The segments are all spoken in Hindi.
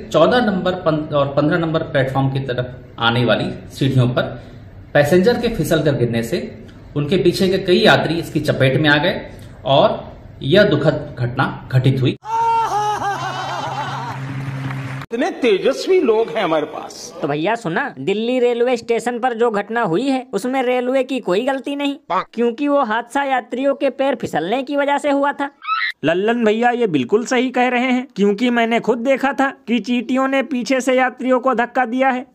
14 नंबर और 15 नंबर प्लेटफॉर्म की तरफ आने वाली सीढ़ियों पर पैसेंजर के फिसल कर गिरने से उनके पीछे के कई यात्री इसकी चपेट में आ गए और यह दुखद घटना घटित हुई। इतने तेजस्वी लोग हैं हमारे पास। तो भैया सुना, दिल्ली रेलवे स्टेशन पर जो घटना हुई है उसमें रेलवे की कोई गलती नहीं, क्योंकि वो हादसा यात्रियों के पैर फिसलने की वजह से हुआ था। लल्लन भैया ये बिल्कुल सही कह रहे हैं, क्योंकि मैंने खुद देखा था कि चींटियों ने पीछे से यात्रियों को धक्का दिया है।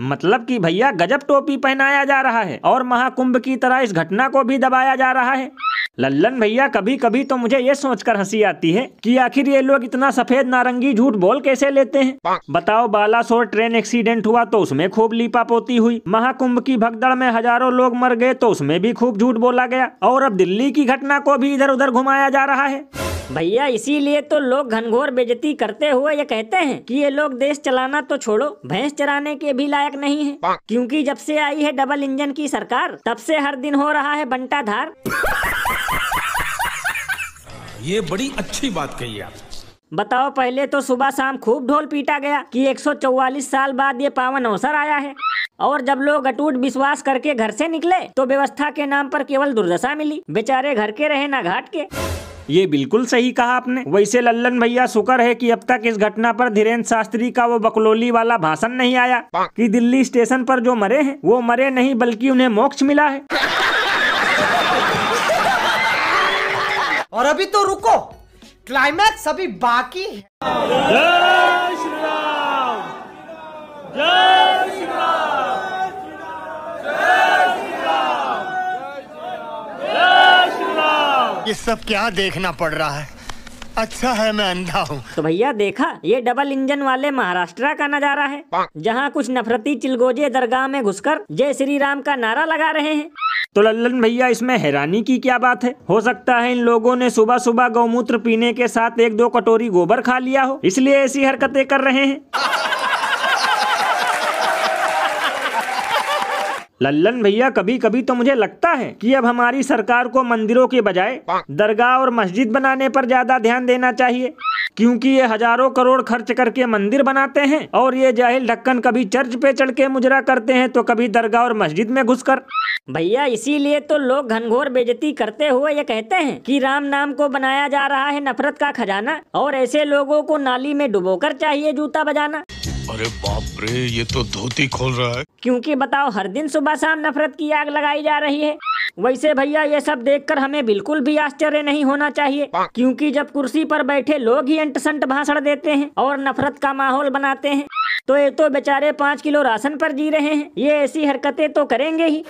मतलब कि भैया गजब टोपी पहनाया जा रहा है और महाकुंभ की तरह इस घटना को भी दबाया जा रहा है। लल्लन भैया कभी कभी तो मुझे ये सोचकर हंसी आती है कि आखिर ये लोग इतना सफेद नारंगी झूठ बोल कैसे लेते हैं। बताओ, बालासोर ट्रेन एक्सीडेंट हुआ तो उसमें खूब लीपापोती हुई, महाकुंभ की भगदड़ में हजारों लोग मर गए तो उसमें भी खूब झूठ बोला गया, और अब दिल्ली की घटना को भी इधर उधर घुमाया जा रहा है। भैया इसीलिए तो लोग घनघोर बेइज्जती करते हुए ये कहते हैं कि ये लोग देश चलाना तो छोड़ो, भैंस चराने के भी लायक नहीं है, क्योंकि जब से आई है डबल इंजन की सरकार तब से हर दिन हो रहा है बंटाधार। ये बड़ी अच्छी बात कही आप। बताओ, पहले तो सुबह शाम खूब ढोल पीटा गया कि 144 साल बाद ये पावन अवसर आया है, और जब लोग अटूट विश्वास करके घर से निकले तो व्यवस्था के नाम पर केवल दुर्दशा मिली, बेचारे घर के रहे ना घाट के। ये बिल्कुल सही कहा आपने। वैसे लल्लन भैया शुक्र है कि अब तक इस घटना पर धीरेन्द्र शास्त्री का वो बकलोली वाला भाषण नहीं आया कि दिल्ली स्टेशन पर जो मरे हैं वो मरे नहीं बल्कि उन्हें मोक्ष मिला है। और अभी तो रुको, क्लाइमैक्स अभी बाकी है। जय श्री राम, जय श्री राम, जय श्री राम, जय श्री राम। ये सब क्या देखना पड़ रहा है? अच्छा है मैं अंधा हूँ। तो भैया देखा, ये डबल इंजन वाले महाराष्ट्र का नजारा है, जहाँ कुछ नफरती चिलगोजे दरगाह में घुसकर जय श्री राम का नारा लगा रहे हैं। तो लल्लन भैया इसमें हैरानी की क्या बात है? हो सकता है इन लोगों ने सुबह सुबह गौमूत्र पीने के साथ 1-2 कटोरी गोबर खा लिया हो, इसलिए ऐसी हरकतें कर रहे हैं। लल्लन भैया कभी कभी तो मुझे लगता है कि अब हमारी सरकार को मंदिरों के बजाय दरगाह और मस्जिद बनाने पर ज्यादा ध्यान देना चाहिए, क्योंकि ये हजारों करोड़ खर्च करके मंदिर बनाते हैं और ये जाहिल ढक्कन कभी चर्च पे चढ़ के मुजरा करते हैं तो कभी दरगाह और मस्जिद में घुसकर। भैया इसीलिए तो लोग घनघोर बेइज्जती करते हुए ये कहते हैं कि राम नाम को बनाया जा रहा है नफरत का खजाना, और ऐसे लोगों को नाली में डुबोकर चाहिए जूता बजाना। अरे बाप रे, ये तो धोती खोल रहा है। क्योंकि बताओ, हर दिन सुबह शाम नफरत की आग लगाई जा रही है। वैसे भैया ये सब देखकर हमें बिल्कुल भी आश्चर्य नहीं होना चाहिए, क्योंकि जब कुर्सी पर बैठे लोग ही अंट-संट भाषण देते हैं और नफरत का माहौल बनाते हैं, तो ये तो बेचारे 5 किलो राशन पर जी रहे हैं, ये ऐसी हरकतें तो करेंगे ही।